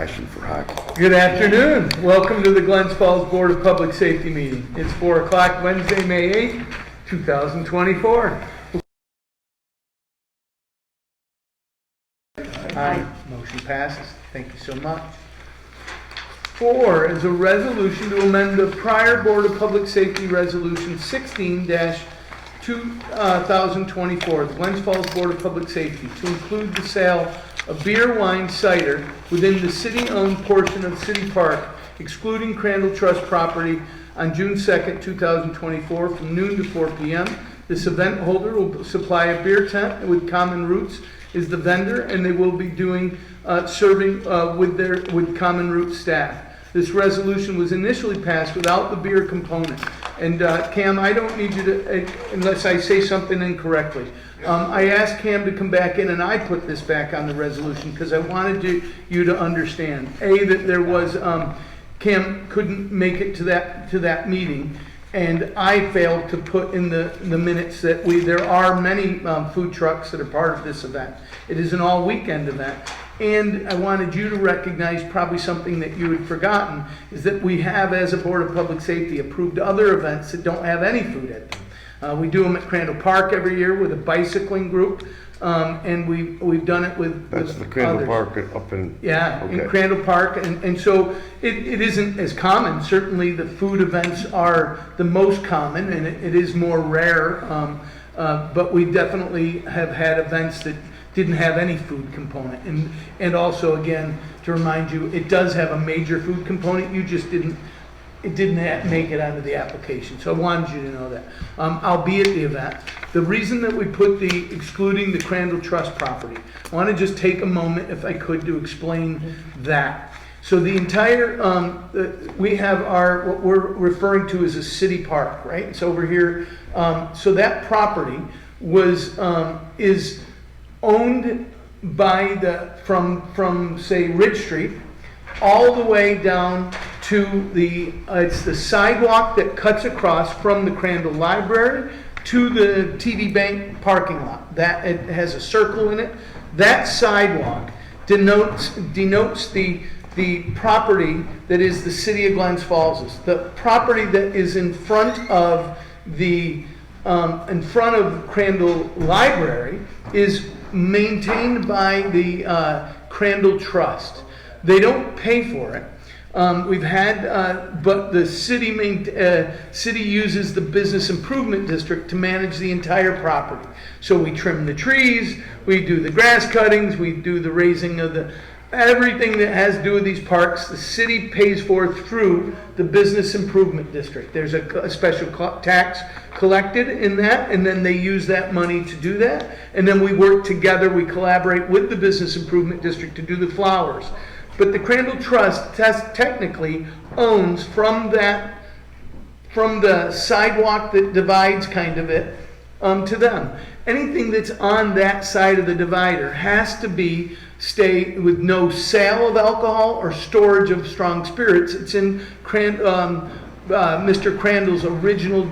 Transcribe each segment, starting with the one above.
passion for hockey. Good afternoon. Welcome to the Glens Falls Board of Public Safety meeting. It's 4 o'clock Wednesday, May 8th, 2024. Aye. Motion passes. Thank you so much. 4 is a resolution to amend the prior Board of Public Safety Resolution 16-2024, the Glens Falls Board of Public Safety, to include the sale of beer, wine, cider within the city-owned portion of City Park, excluding Crandall Trust property, on June 2nd, 2024, from noon to 4 p.m. This event holder will supply a beer tent with Common Roots is the vendor, and they will be doing serving with Common Roots staff. This resolution was initially passed without the beer component. And Cam, I don't need you to, unless I say something incorrectly. I asked Cam to come back in, and I put this back on the resolution because I wanted you to understand, A, that there was, Cam couldn't make it to that meeting, and I failed to put in the minutes that there are many food trucks that are part of this event. It is an all-weekend event. And I wanted you to recognize probably something that you had forgotten, is that we have, as a Board of Public Safety, approved other events that don't have any food at them. We do them at Crandall Park every year with a bicycling group, and we've done it with That's the Crandall others. Park up in... Yeah, okay. in Crandall Park, and so it isn't as common. Certainly the food events are the most common, and it is more rare, but we definitely have had events that didn't have any food component. And also, again, to remind you, it does have a major food component. You just didn't make it onto the application. So I wanted you to know that. I'll be at the event. The reason that we put the excluding the Crandall Trust property, I want to just take a moment, if I could, to explain that. So the entire, we have what we're referring to as a city park, right? It's over here. So that property is owned by from say Ridge Street all the way down to it's the sidewalk that cuts across from the Crandall Library to the TD Bank parking lot. That it has a circle in it. That sidewalk denotes the property that is the city of Glens Falls'. The property that is in front of Crandall Library is maintained by the Crandall Trust. They don't pay for it. We've had, but the city uses the business improvement district to manage the entire property. So we trim the trees, we do the grass cuttings, we do the raising of everything that has to do with these parks. The city pays for through the business improvement district. There's a special tax collected in that, and then they use that money to do that. And then we work together, we collaborate with the business improvement district to do the flowers. But the Crandall Trust technically owns from the sidewalk that divides kind of it to them. Anything that's on that side of the divider has to stay with no sale of alcohol or storage of strong spirits. It's in Mr. Crandall's original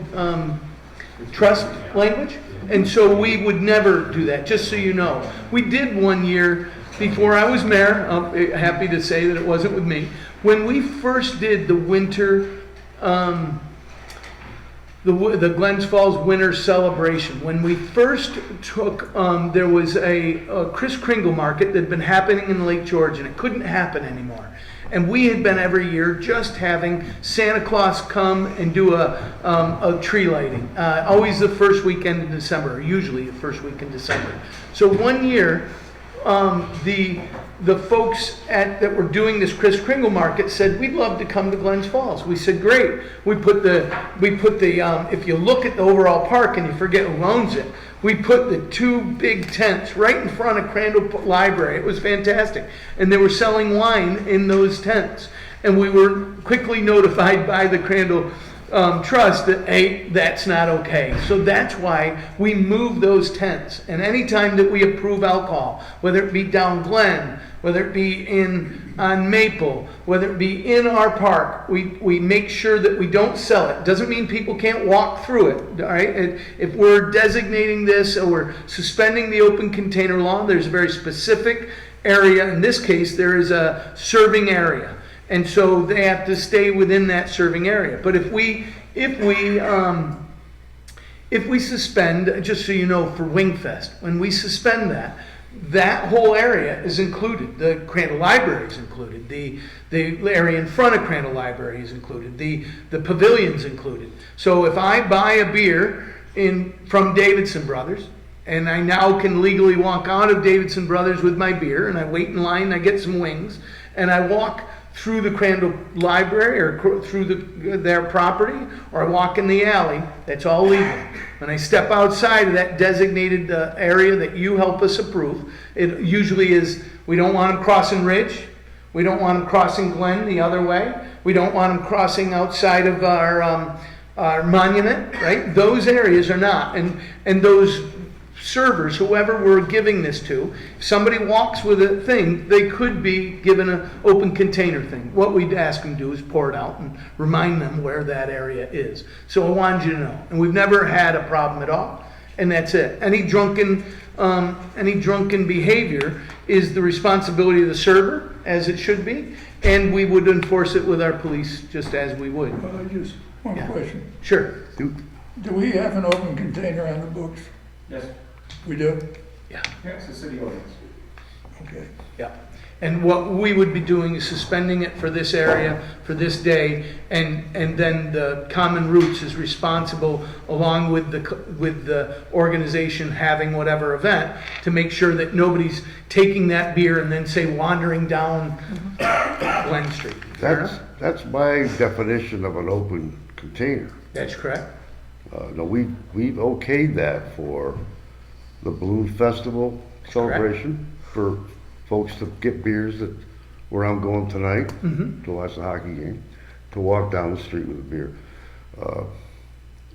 trust language. And so we would never do that, just so you know. We did one year before I was mayor. I'm happy to say that it wasn't with me. When we first did the winter, the Glens Falls Winter Celebration, when we first took, there was a Kris Kringle market that had been happening in Lake George, and it couldn't happen anymore. And we had been every year just having Santa Claus come and do a tree lighting, always the first weekend in December, or usually the first week in December. So one year, the folks that were doing this Kris Kringle market said, we'd love to come to Glens Falls. We said, great. We put the if you look at the overall park and you forget who owns it, we put the 2 big tents right in front of Crandall Library. It was fantastic. And they were selling wine in those tents. And we were quickly notified by the Crandall Trust that, hey, that's not okay. So that's why we move those tents. And anytime that we approve alcohol, whether it be down Glen, whether it be on Maple, whether it be in our park, we make sure that we don't sell it. Doesn't mean people can't walk through it, all right? If we're designating this or we're suspending the open container law, there's very specific area. In this case, there is a serving area, and so they have to stay within that serving area. But if we suspend, just so you know, for Wingfest, when we suspend that, that whole area is included. The Crandall Library is included. The area in front of Crandall Library is included. The pavilion's included. So if I buy a beer from Davidson Brothers, and I now can legally walk out of Davidson Brothers with my beer, and I wait in line, and I get some wings, and I walk through the Crandall Library or through their property, or I walk in the alley, that's all legal. When I step outside of that designated area that you help us approve, it usually is, we don't want them crossing Ridge, we don't want them crossing Glen the other way, we don't want them crossing outside of our monument, right? Those areas are not, and those servers, whoever we're giving this to, if somebody walks with a thing, they could be given an open container thing. What we'd ask them to do is pour it out and remind them where that area is. So I wanted you to know. And we've never had a problem at all. And that's it. Any drunken behavior is the responsibility of the server, as it should be, and we would enforce it with our police just as we would. Just one question. Sure. Do we have an open container on the books? Yes. We do? Yeah, it's the city ordinance. Okay. Yeah. And what we would be doing is suspending it for this area, for this day, and then the Common Roots is responsible, along with the organization having whatever event, to make sure that nobody's taking that beer and then, say, wandering down Glen Street. That's my definition of an open container. That's correct. No, we've okayed that for the Balloon Festival celebration, for folks to get beers that where I'm going tonight to watch the hockey game, to walk down the street with a beer.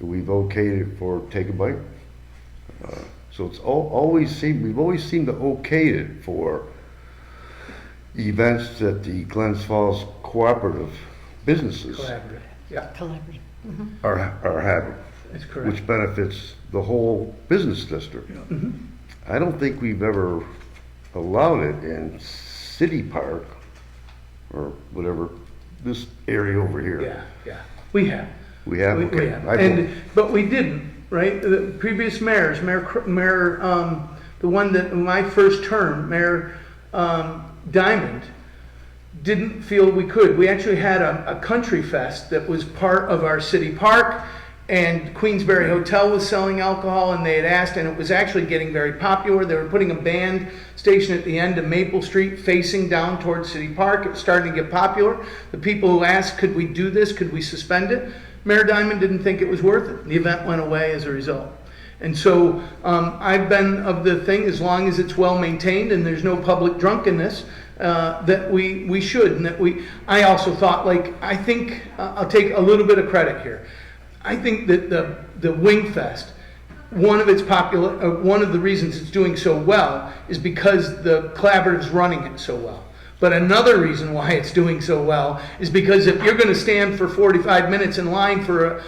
We've okayed it for Take a Bite. So it's we've always seemed to okay it for events that the Glens Falls cooperative businesses Collaborative. Yeah, are having. that's correct. Which benefits the whole business district. Yeah. I don't think we've ever allowed it in City Park or whatever, this area over here. Yeah. We have. We have? We Okay. have. But we didn't, right? The previous mayors, the one that in my first term, Mayor Diamond, didn't feel we could. We actually had a country fest that was part of our city park, and Queensberry Hotel was selling alcohol, and they had asked, and it was actually getting very popular. They were putting a band station at the end of Maple Street facing down towards City Park. It was starting to get popular. The people who asked, could we do this? Could we suspend it? Mayor Diamond didn't think it was worth it. The event went away as a result. And so I've been of the thing, as long as it's well maintained and there's no public drunkenness, that we should. And I also thought, I think I'll take a little bit of credit here. I think that the Wingfest, one of the reasons it's doing so well is because the collaborative's running it so well. But another reason why it's doing so well is because if you're going to stand for 45 minutes in line for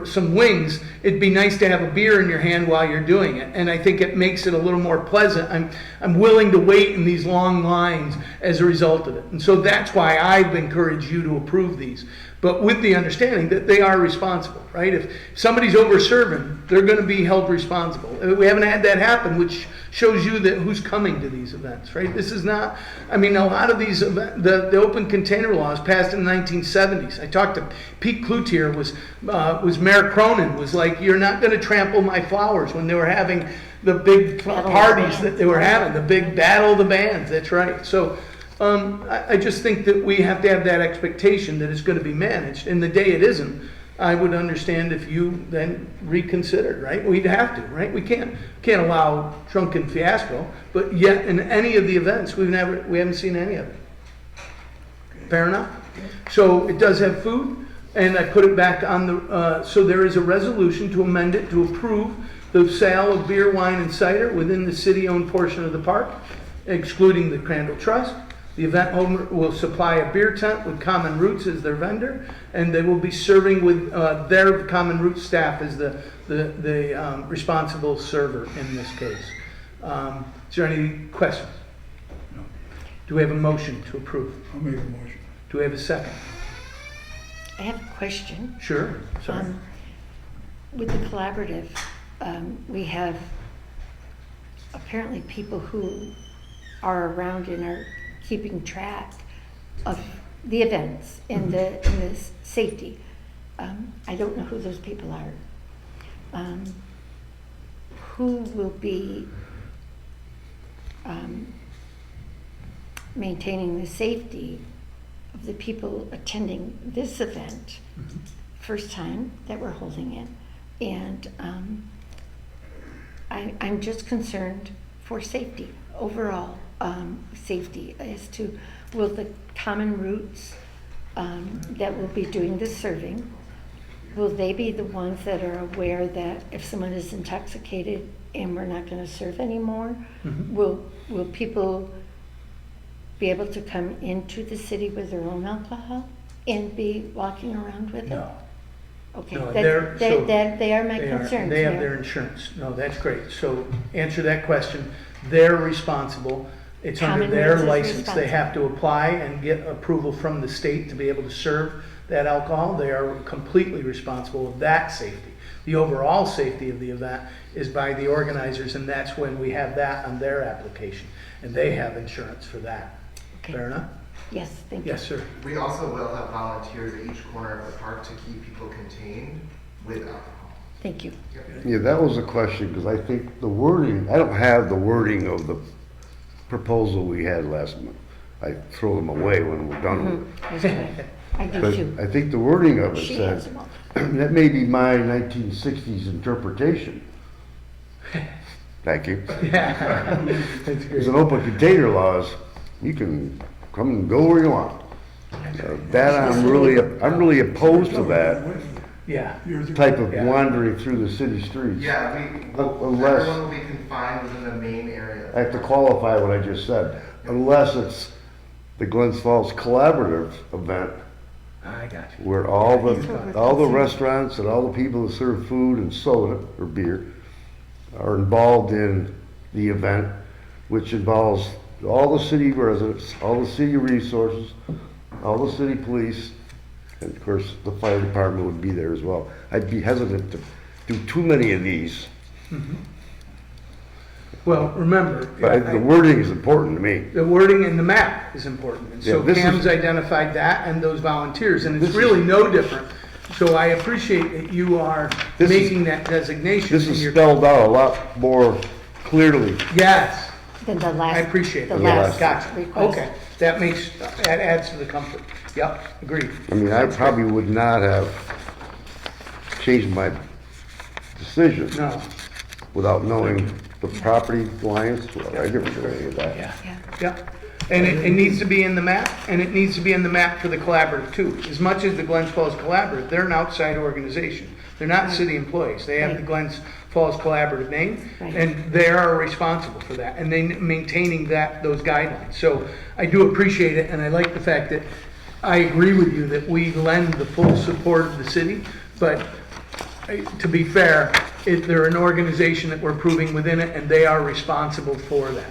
some wings, it'd be nice to have a beer in your hand while you're doing it. And I think it makes it a little more pleasant. I'm willing to wait in these long lines as a result of it. And so that's why I've encouraged you to approve these. But with the understanding that they are responsible, right? If somebody's over serving, they're going to be held responsible. We haven't had that happen, which shows you that who's coming to these events, right? This is not, a lot of these events, the open container laws passed in the 1970s. I talked to Pete Cloutier, was Mayor Cronin, was like, you're not going to trample my flowers, when they were having the big parties that they were having, the big battle of the bands, that's right. So I just think that we have to have that expectation that it's going to be managed. And the day it isn't, I would understand if you then reconsidered, right? We'd have to, right? We can't allow drunken fiasco, but yet in any of the events, we haven't seen any of it. Fair enough? So it does have food, and I put it back on the, so there is a resolution to amend it to approve the sale of beer, wine, and cider within the city-owned portion of the park, excluding the Crandall Trust. The event owner will supply a beer tent with Common Roots as their vendor, and they will be serving with their Common Roots staff as the responsible server in this case. Is there any questions? No. Do we have a motion to approve? I'll make a motion. Do we have a second? I have a question. Sure, sorry. With the collaborative, we have apparently people who are around and are keeping track of the events and the safety. I don't know who those people are. Who will be maintaining the safety of the people attending this event? First time that we're holding it. And I'm just concerned for safety, overall safety, as to will the common routes that will be doing the serving, will they be the ones that are aware that if someone is intoxicated and we're not going to serve anymore, will people be able to come into the city with their own alcohol and be walking around with it? No. Okay, No, they are my concerns. They have yeah. their insurance. No, that's great. So answer that question. They're responsible. It's under Common their Roots is license. They have to apply and get approval from the state to be able to serve that alcohol. They are completely responsible of that safety. The overall safety of the event is by the organizers, and that's when we have that on their application. And they have insurance for that. Okay. Fair enough? Yes, thank you. Yes, sir. We also will have volunteers at each corner of the park to keep people contained with alcohol. Thank you. Yeah, that was a question, because I think the wording, I don't have the wording of the proposal we had last month. I throw them away when we're done with it. That's right. I do But too. I think the wording of it She has says, them all. that may be my 1960s interpretation. Thank you. Yeah. That's Because great. in open container laws, you can come and go where you want. That I'm really opposed to that Yeah. Years ago. type of Yeah. wandering through the city streets. Yeah, Unless- everyone will be confined within the main area. I have to qualify what I just said, unless it's the Glens Falls Collaborative event, I got you. where all the restaurants and all the people that serve food and soda or beer are involved in the event, which involves all the city residents, all the city resources, all the city police, and of course, the fire department would be there as well. I'd be hesitant to do too many of these, Well, remember, but the wording is important to me. the wording in the map is important. And so Yeah, this Cam's is- identified that and those volunteers, and This it's is- really no different. So I appreciate that you are This is- making that designation. This in is your- spelled out a lot more clearly. Yes, Then the last. I appreciate the it. last Gotcha. request. Okay, that adds to the comfort. Yep, agreed. I mean, I probably would not have changed my decision No, without knowing the property lines. Well, I never did any of that. yeah, Yeah. yeah. And it needs to be in the map, and it needs to be in the map for the collaborative too. As much as the Glens Falls Collaborative, they're an outside organization. They're not city employees. They have the Right. Glens Falls Collaborative name, Right. and they are responsible for that, and they maintaining those guidelines. So I do appreciate it, and I like the fact that I agree with you that we lend the full support of the city, but to be fair, they're an organization that we're approving within it, and they are responsible for that.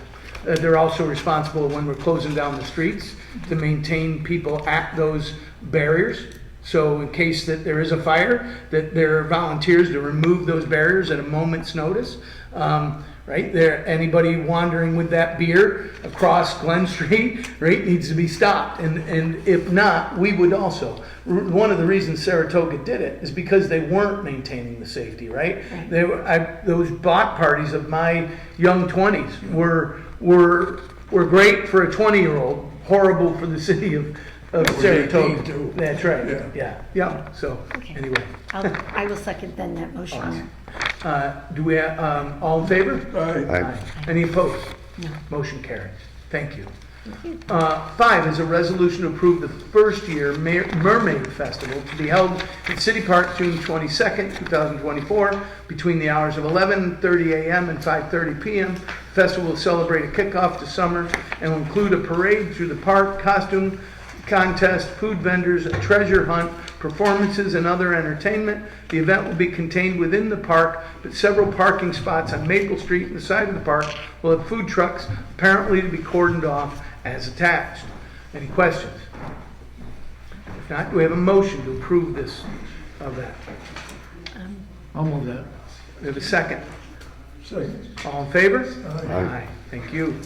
They're also responsible when we're closing down the streets to maintain people at those barriers. So in case that there is a fire, that there are volunteers to remove those barriers at a moment's notice. Right there, anybody wandering with that beer across Glen Street, right, needs to be stopped. And if not, we would also. One of the reasons Saratoga did it is because they weren't maintaining the safety, right? Right. Those block parties of my young 20s were great for a 20-year-old, horrible for the city of was Saratoga. 18 too. That's right. Yeah. Yeah. So Okay. anyway, I will second then that motion. do we have, all in favor? Aye. Any opposed? No. Motion carries. Thank you. 5 is a resolution to approve the first year Mermaid Festival to be held at City Park June 22nd, 2024, between the hours of 11:30 a.m. and 5:30 p.m. The festival will celebrate a kickoff to summer and will include a parade through the park, costume contest, food vendors, a treasure hunt, performances, and other entertainment. The event will be contained within the park, but several parking spots on Maple Street and the side of the park will have food trucks, apparently to be cordoned off as attached. Any questions? If not, do we have a motion to approve this event? I'll move that. We have a second. Second. All in favor? Aye. Thank you.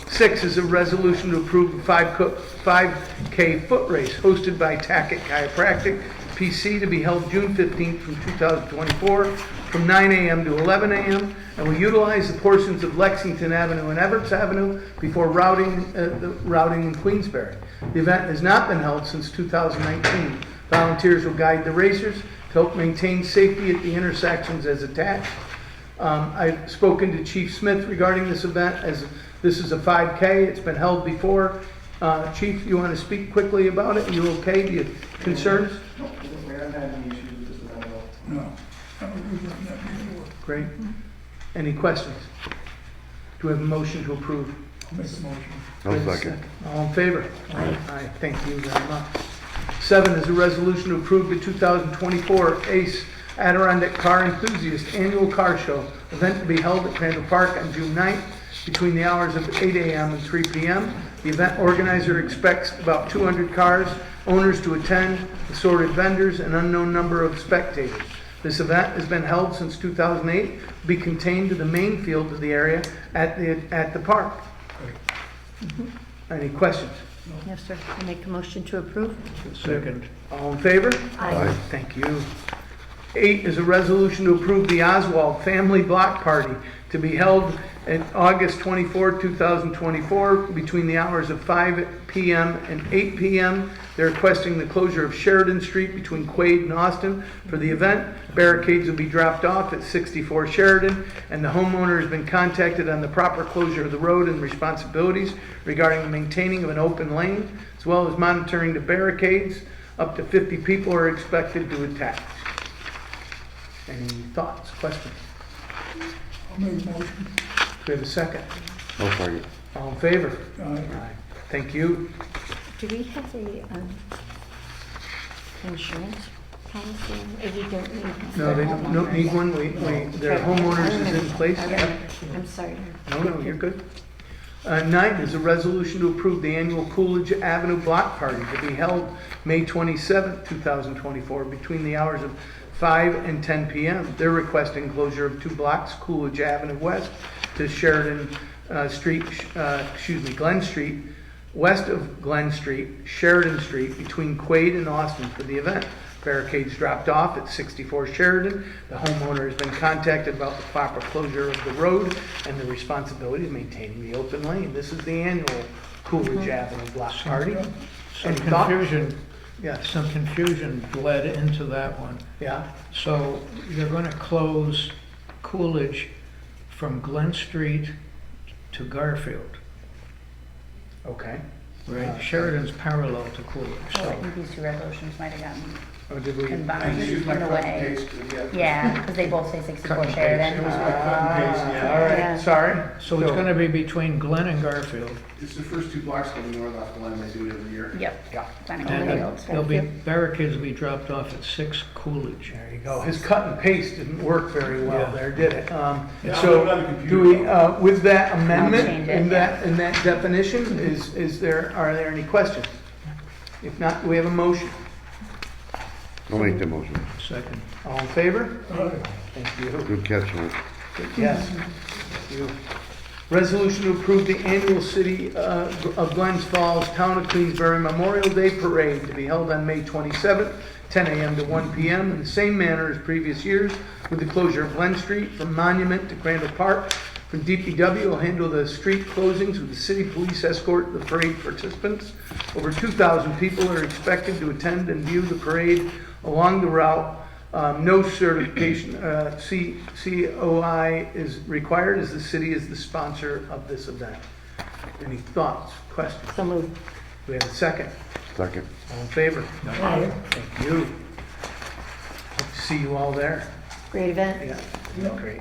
6 is a resolution to approve a 5K foot race hosted by Tackett Chiropractic PC to be held June 15th from 2024 from 9 a.m. to 11 a.m. and will utilize the portions of Lexington Avenue and Everett Avenue before routing in Queensbury. The event has not been held since 2019. Volunteers will guide the racers to help maintain safety at the intersections as attached. I've spoken to Chief Smith regarding this event, as this is a 5K. It's been held before. Chief, you want to speak quickly about it? You okay? Do you have concerns? We haven't had any issues with this event at all. No. We've done that before. Great. Any questions? Do we have a motion to approve? I'll make the motion. No second. All in favor? Aye. Thank you very much. 7 is a resolution to approve the 2024 ACE Adirondack Car Enthusiast Annual Car Show event to be held at Crandall Park on June 9th between the hours of 8 a.m. and 3 p.m. The event organizer expects about 200 cars, owners to attend, assorted vendors, and unknown number of spectators. This event has been held since 2008, will be contained to the main field of the area at the park. Any questions? Yes, sir. I make a motion to approve. Second. All in favor? Aye. Thank you. 8 is a resolution to approve the Oswald Family Block Party to be held on August 24, 2024, between the hours of 5 p.m. and 8 p.m. They're requesting the closure of Sheridan Street between Quaid and Austin for the event. Barricades will be dropped off at 64 Sheridan, and the homeowner has been contacted on the proper closure of the road and responsibilities regarding the maintaining of an open lane, as well as monitoring the barricades. Up to 50 people are expected to attach. Any thoughts, questions? I'll make the motion. Do we have a second? No second. All in favor? Aye. Thank you. Do we have a insurance policy? Or we don't need? No, they don't need one. Their homeowners is in place. I remember. I'm sorry. No, you're good. 9 is a resolution to approve the annual Coolidge Avenue Block Party to be held May 27, 2024, between the hours of 5 and 10 p.m. They're requesting closure of 2 blocks, Coolidge Avenue West to Sheridan Street, Glen Street, west of Glen Street, Sheridan Street, between Quaid and Austin for the event. Barricades dropped off at 64 Sheridan. The homeowner has been contacted about the proper closure of the road and the responsibility of maintaining the open lane. This is the annual Coolidge Avenue Block Party. Some Any thoughts? confusion, Yes. some confusion bled into that one. Yeah. So you're going to close Coolidge from Glen Street to Garfield, Okay. right? Sheridan's parallel to Coolidge, Oh, I so. think these two resolutions might have gotten Or did we? combined Use my in a cut and way. paste, Yeah, because they both say Cut 64 and paste. Sheridan. It was my cut and paste, yeah. All right, Yeah. sorry. So it's going to be between Glen and Garfield. It's the first 2 blocks going north off the line, they do it every year. Yep. Yeah. Glen And and Fields. there'll be, barricades will be dropped off at 6 Coolidge. There you go. His cut and paste didn't work very well Yeah. there, did it? Yeah, I'll do it on the So computer. do we, with that amendment, change it, in that definition, are there any questions? If not, do we have a motion? I'll make the motion. Second. All in favor? Aye. Thank you. Good catch, Lou. Yes. Thank you. Resolution to approve the annual City of Glens Falls Town of Queensbury Memorial Day Parade to be held on May 27th, 10 a.m. to 1 p.m. in the same manner as previous years, with the closure of Glen Street from Monument to Crandall Park. From DPW will handle the street closings with the city police escort the parade participants. Over 2,000 people are expected to attend and view the parade along the route. No certification, COI is required, as the city is the sponsor of this event. Any thoughts, questions? So moved. Do we have a second? Second. All in favor? Aye. Thank you. Hope to see you all there. Great event. Yeah, great.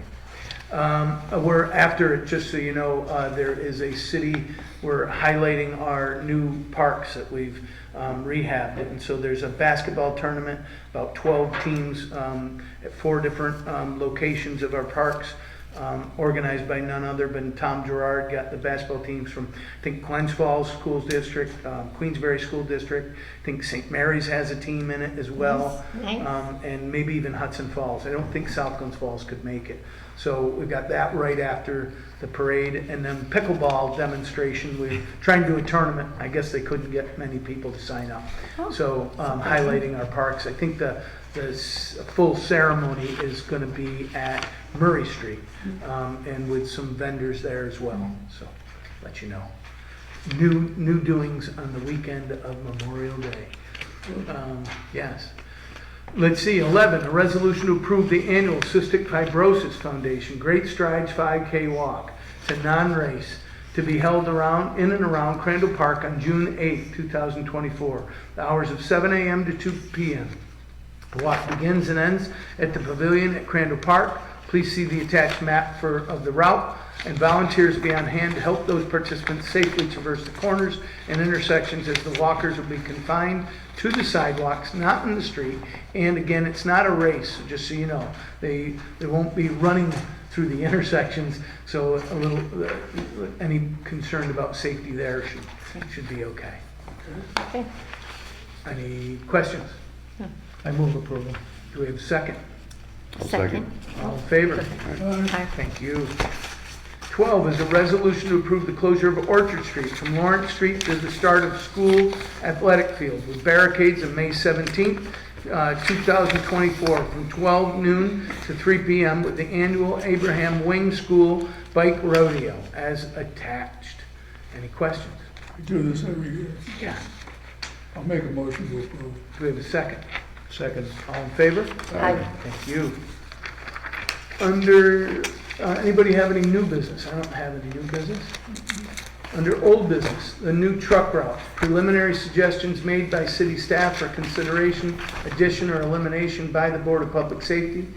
We're after it, just so you know, there is a city, we're highlighting our new parks that we've rehabbed. And so there's a basketball tournament, about 12 teams at 4 different locations of our parks. organized by none other than Tom Gerard. Got the basketball teams from, I think, Glens Falls Schools District, Queensbury School District. I think St. Mary's has a team in it as well. Nice. And maybe even Hudson Falls. I don't think South Glens Falls could make it. So we've got that right after the parade, and then pickleball demonstration. We're trying to do a tournament. I guess they couldn't get many people to sign up. Oh. So highlighting our parks. I think the full ceremony is going to be at Murray Street, and with some vendors there as well. So let you know. New doings on the weekend of Memorial Day. Yes. Let's see, 11, a resolution to approve the annual Cystic Fibrosis Foundation Great Strides 5K Walk. It's a non-race to be held in and around Crandall Park on June 8, 2024. The hours of 7 a.m. to 2 p.m. The walk begins and ends at the pavilion at Crandall Park. Please see the attached map of the route, and volunteers will be on hand to help those participants safely traverse the corners and intersections, as the walkers will be confined to the sidewalks, not in the street. And again, it's not a race, so just so you know. They won't be running through the intersections, so any concern about safety there should be okay. Okay. Any questions? I move approval. Do we have a second? Second. All in favor? Aye. Thank you. 12 is a resolution to approve the closure of Orchard Street from Lawrence Street to the start of school athletic field with barricades on May 17th, 2024 from 12 noon to 3 p.m. with the annual Abraham Wing School Bike Rodeo as attached. Any questions? We do this every year. Yeah. I'll make a motion to approve. Do we have a second? Second. All in favor? Aye. Thank you. Under, anybody have any new business? I don't have any new business. Under old business, the new truck route. Preliminary suggestions made by city staff for consideration, addition, or elimination by the Board of Public Safety.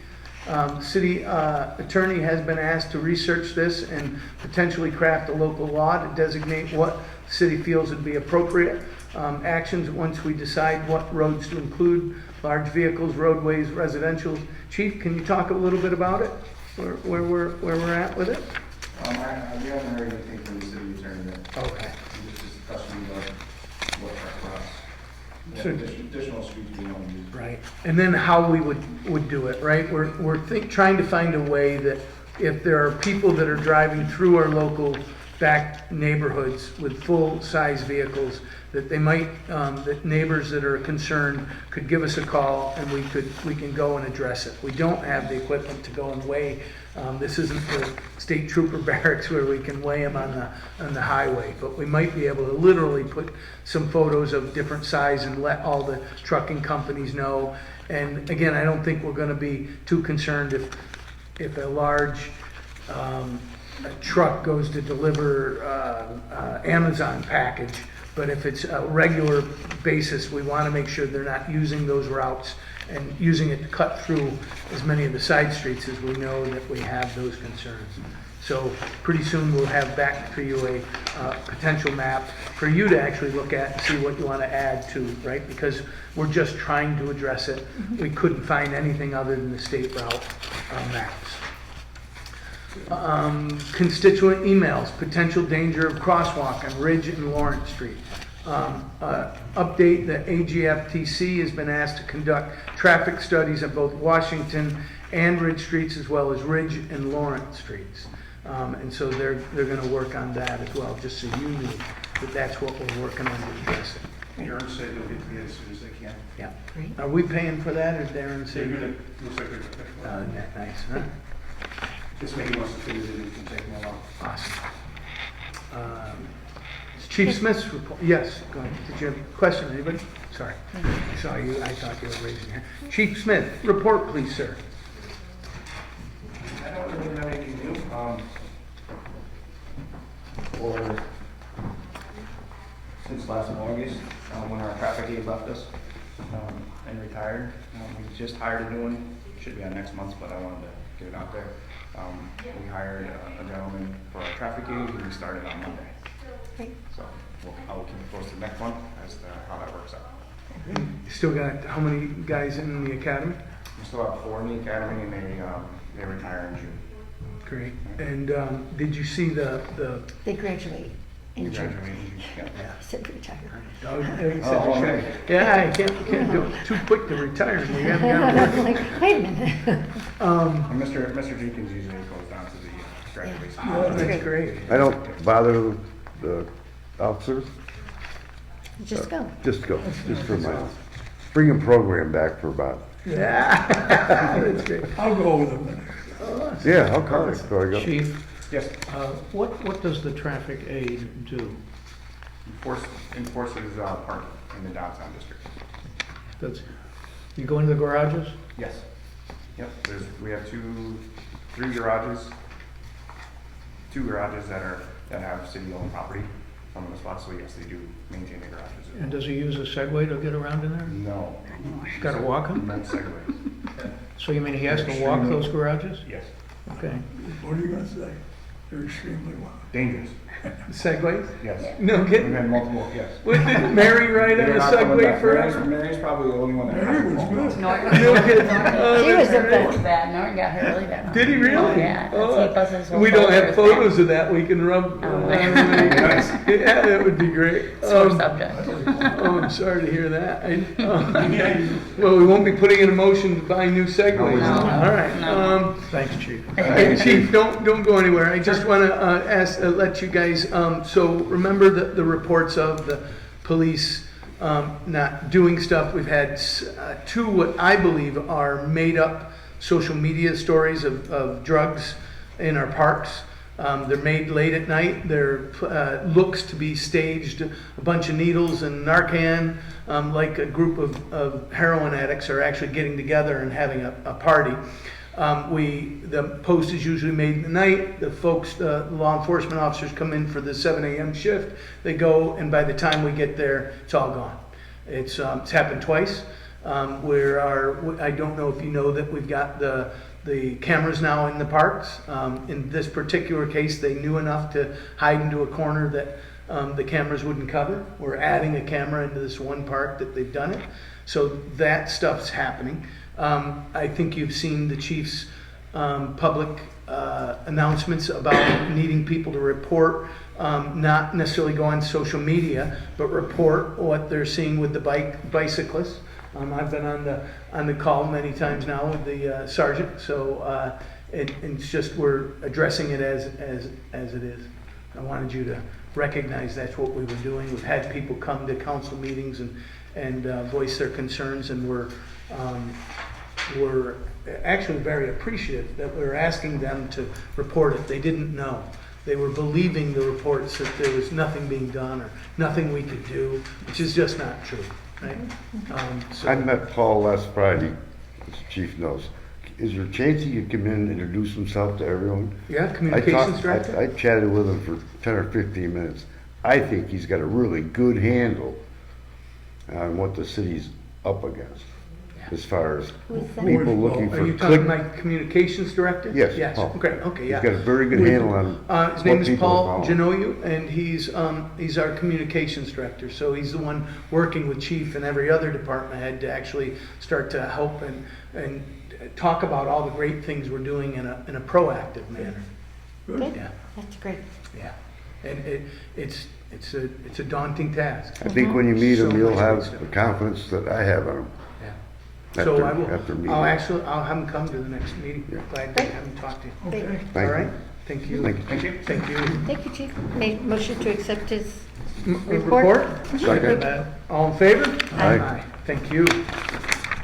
City attorney has been asked to research this and potentially craft a local law to designate what the city feels would be appropriate actions once we decide what roads to include, large vehicles, roadways, residential. Chief, can you talk a little bit about it, where we're at with it? We haven't heard anything from the city attorney yet. Okay. We just discussed what for us. So- Additional streets we want to use. Right, and then how we would do it, right? We're trying to find a way that if there are people that are driving through our local back neighborhoods with full-size vehicles, that they might, that neighbors that are concerned could give us a call and we can go and address it. We don't have the equipment to go and weigh. This isn't the state trooper barracks where we can weigh them on the highway, but we might be able to literally put some photos of different size and let all the trucking companies know. And again, I don't think we're going to be too concerned if a large a truck goes to deliver Amazon package. But if it's a regular basis, we want to make sure they're not using those routes and using it to cut through as many of the side streets as we know that we have those concerns. So pretty soon we'll have back for you a potential map for you to actually look at and see what you want to add to, right? Because we're just trying to address it. We couldn't find anything other than the state route maps. Constituent emails, potential danger of crosswalk on Ridge and Lawrence Street. Update, the AGFTC has been asked to conduct traffic studies of both Washington and Ridge Streets as well as Ridge and Lawrence Streets. And so they're going to work on that as well, just so you knew that that's what we're working on to address it. Darren said they'll get to me as soon as they can. Yeah. Great. Are we paying for that or Darren They're said? gonna, looks like they're gonna pick one. Nice, huh? This maybe wants to fit it in, we can take them along. Awesome. Chief Smith's report. Yes, go ahead. Did you have a question, anybody? Sorry. I saw you. I thought you were raising your hand. Chief Smith, report please, sir. I don't really have anything new. Or since last August, when our traffic aide left us and retired, we just hired a new one. Should be on next month, but I wanted to get it out there. We hired a gentleman for our traffic aide, and we started on Monday. Great. So I will keep it posted next month as to how that works out. You still got how many guys in the academy? We still have 4 in the academy, and they retire in June. Great. And did you see the They graduate in June. Yeah. I said retire. oh, he said Oh, retire. okay. Yeah, I can't do it too quick to retire. We haven't got to I'm like, wait a minute. And Mr. Jenkins usually goes down to the graduation. Oh, that's great. I don't bother the officers, Just go. just go, just for my, bring a program back for about, Yeah, that's great. I'll go with them. yeah, I'll call it before I go. Chief, Yes, what does the traffic aid do? enforces parking in the downtown district. Does, you go into the garages? Yes. Yep, we have two garages that have city-owned property on the spot, so yes, they do maintain the garages. And does he use a Segway to get around in there? No. Gotta walk 'em? Meant segways. So you mean he has to walk those garages? Yes. Okay. What are you gonna say? They're extremely wild. Dangerous. Segways? Yes. No We've kidding? had multiple, yes. What, did Mary ride on They're a not coming Segway back. forever? Mary's probably the only one that Mary has was good. No kidding? Oh, She was that's a great. bit. Bad, Norton got hurt really bad. Did he really? Oh, yeah. Oh, He buzzes his whole we don't have shoulders photos of that. We can rub. Oh. Nice. Yeah, that would be great. Sore subject. Oh, I'm sorry to hear that. Well, we won't be putting in a motion to buy new Segways. No. All right. No. Thanks, Chief. Hey, Chief, don't go anywhere. I just want to let you guys, so remember the reports of the police not doing stuff. We've had two what I believe are made-up social media stories of drugs in our parks. They're made late at night. They're looks to be staged, a bunch of needles and Narcan, like a group of heroin addicts are actually getting together and having a party. The post is usually made in the night. The folks, the law enforcement officers come in for the 7 a.m. shift. They go, and by the time we get there, it's all gone. It's happened twice. I don't know if you know that we've got the cameras now in the parks. In this particular case, they knew enough to hide into a corner that the cameras wouldn't cover. We're adding a camera into this one park that they've done it. So that stuff's happening. I think you've seen the chief's public announcements about needing people to report, not necessarily go on social media, but report what they're seeing with the bicyclists. I've been on the call many times now with the sergeant, so it's just we're addressing it as it is. I wanted you to recognize that's what we were doing. We've had people come to council meetings and voice their concerns, and we're actually very appreciative that we're asking them to report it. They didn't know. They were believing the reports that there was nothing being done or nothing we could do, which is just not true, right? I met Paul last Friday, as the chief knows. Is there a chance he could come in and introduce himself to everyone? Yeah, communications director. I chatted with him for 10 or 15 minutes. I think he's got a really good handle on what the city's up against, as far as Who's that? people looking Are for you talking click. my communications director? Yes, Yes, Paul. okay, yeah. He's got a very good handle on His what name is people Paul are Genoyu, and he's our communications director. So he's the one working with chief and every other department head to actually start to help and talk about all the great things we're doing in a proactive manner. Good. Yeah, That's great. yeah. And it's a daunting task. I think when you meet him, So you'll much have good stuff. the confidence that I have on him. Yeah. So I after will, meeting. I'll have him come to the next meeting. Yeah. Glad to have him talk to you. Okay. All Thank you. right? Thank you. Thank you. Thank you. Thank you. Thank you, Chief. Make motion to accept his Report? Second. All in favor? Aye. Thank you.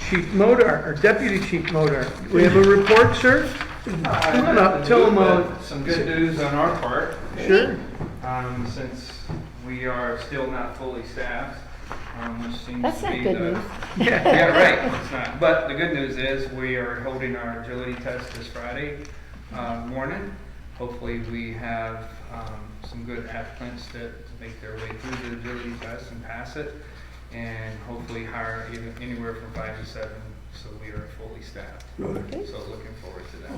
Chief Modar, or Deputy Chief Modar, we have a report, sir? Come on up, tell them, Some good news on our part, sure. since we are still not fully staffed, which seems That's to not be good the... news. Yeah, right, it's not. But the good news is we are holding our agility test this Friday morning. Hopefully we have some good applicants to make their way through the agility test and pass it, and hopefully hire even anywhere from 5 to 7, so we are fully staffed. Good. So looking forward to that.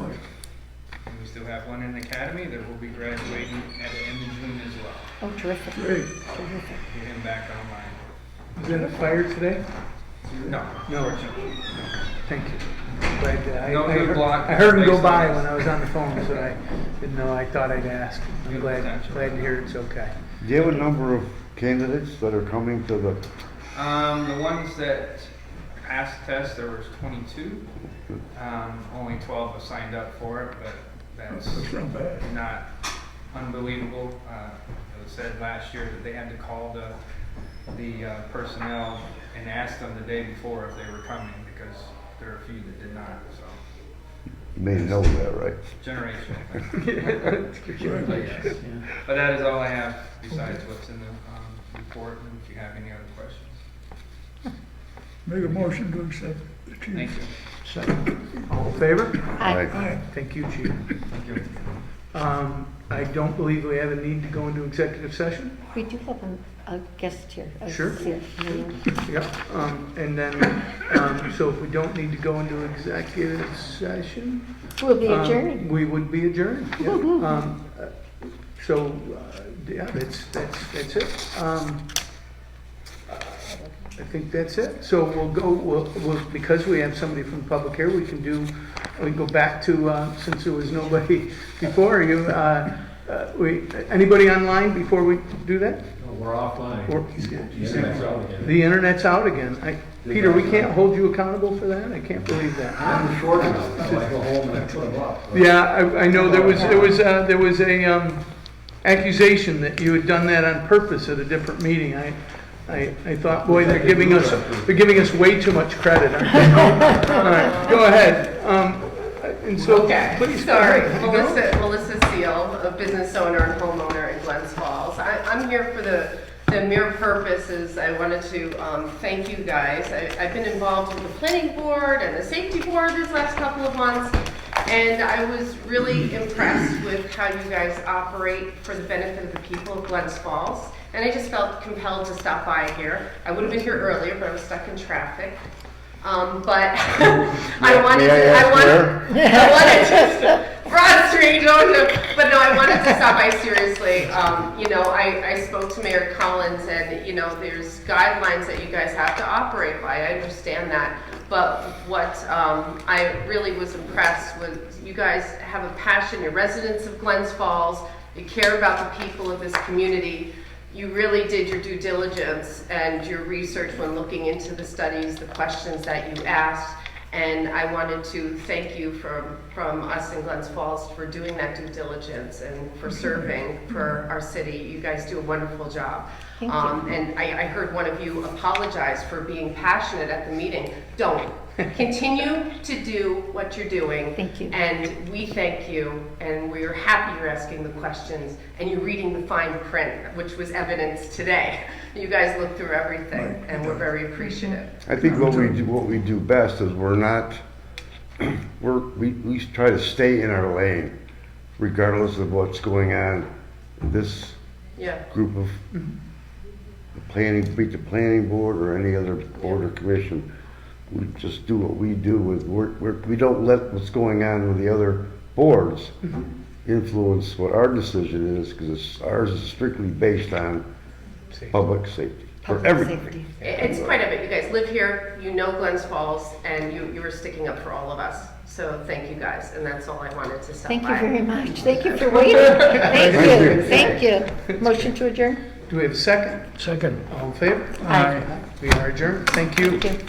And we still have one in the academy that will be graduating at the end of June as well. Oh, terrific. Great. Terrific. Get him back online. Is that a fire today? No. No. Thank you. Glad that- No good block. I heard him go Based by on- when I was on the phone, so I didn't know, I thought I'd ask. I'm Good glad potential. to hear it's okay. Do you have a number of candidates that are coming to the, The ones that passed the test, there was 22. Only 12 have signed up for it, but that's That's not bad. not unbelievable. It was said last year that they had to call the personnel and ask them the day before if they were coming because there are a few that did not. So you may know that, right? generational. Right. Yes. But that is all I have besides what's in the report. And if you have any other questions, Make a motion to accept the chief. thank you. Second. All in favor? Aye. Aye. Thank you, Chief. Thank you. I don't believe we have a need to go into executive session. We do have a guest here. a Sure. CFO. Yep. And then, so if we don't need to go into executive session, We'll be adjourned. we would be adjourned. Yeah. So, yeah, that's it. I think that's it. So we'll, because we have somebody from public here, we can go back to, since there was nobody before, anybody online before we do that? We're offline. Or- Internet's out again. The internet's out again. Peter, we can't hold you accountable for that? I can't believe that. I'm short enough, so I go home and I put them up. Yeah, I know there was a accusation that you had done that on purpose at a different meeting. I thought, boy, they're giving us way too much credit, aren't they? All right, go ahead. And so, Okay, please, go sorry. ahead. You know? Melissa Seal, a business owner and homeowner in Glens Falls. I'm here for the mere purposes. I wanted to thank you guys. I've been involved with the planning board and the safety board this last couple of months, and I was really impressed with how you guys operate for the benefit of the people of Glens Falls. And I just felt compelled to stop by here. I would have been here earlier, but I was stuck in traffic. But I wanted to, Broad Street, but no, I wanted to stop by seriously. I spoke to Mayor Collins and, there's guidelines that you guys have to operate by. I understand that. But what I really was impressed with, you guys have a passion, you're residents of Glens Falls, you care about the people of this community. You really did your due diligence and your research when looking into the studies, the questions that you asked, and I wanted to thank you from us in Glens Falls for doing that due diligence and for serving for our city. You guys do a wonderful job. Thank you. And I heard one of you apologize for being passionate at the meeting. Don't. Continue to do what you're doing. Thank you. And we thank you, and we're happy you're asking the questions, and you're reading the fine print, which was evidence today. You guys look through everything, and we're very appreciative. I think what we do best is we try to stay in our lane, regardless of what's going on in this Yeah. group of the planning board or any other board or commission. We just do what we do we don't let what's going on with the other boards influence what our decision is, because ours is strictly based on public safety for Public everything. safety. It's quite a bit. You guys live here, you know Glens Falls, and you were sticking up for all of us. So thank you guys, and that's all I wanted to say. Thank you very much. Thank you for waiting. Thank you. Motion to adjourn? Do we have a second? Second. All in favor? Aye. We are adjourned. Thank you. Thank you.